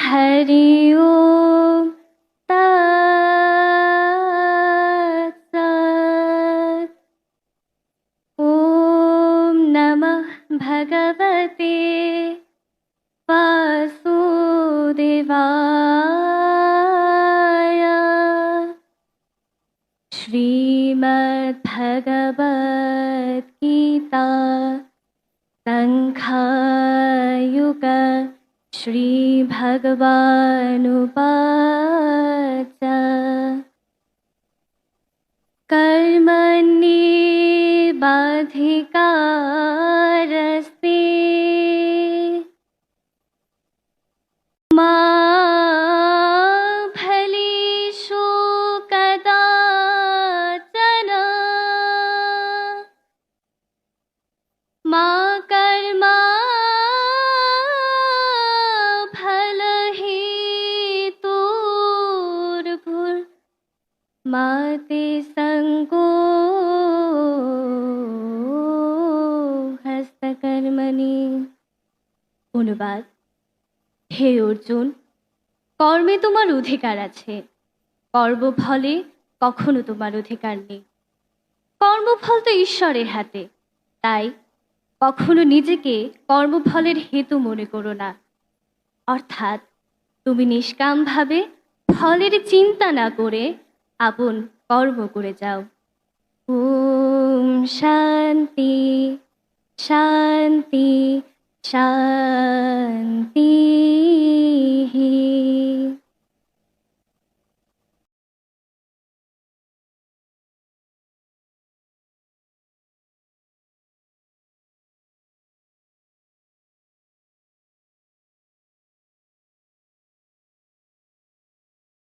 हरि ओम तत्सत्। ओम नमः भगवते वासुदेवाय। श्रीमद्भगवद्गीता संख्यायुग श्रीभगवानुवाच। कर्मण्येवाधिकारस्ते मा फलेषु कदाचन मा कर्मा फलहेतुर्भुर्मा ते संगोऽहस्तकर्मणि। অনুবাদ: হে অর্জুন, কর্মে তোমার অধিকার আছে, কর্মফলে কখনো তোমার অধিকার নেই। কর্মফল তো ঈশ্বরের হাতে, তাই কখনো নিজেকে কর্মফলের হেতু মনে করো না। অর্থাৎ তুমি নিষ্কামভাবে ফলের চিন্তা না করে আপন কর্ম করে যাও। ওম শান্তি শান্তি শান্তি।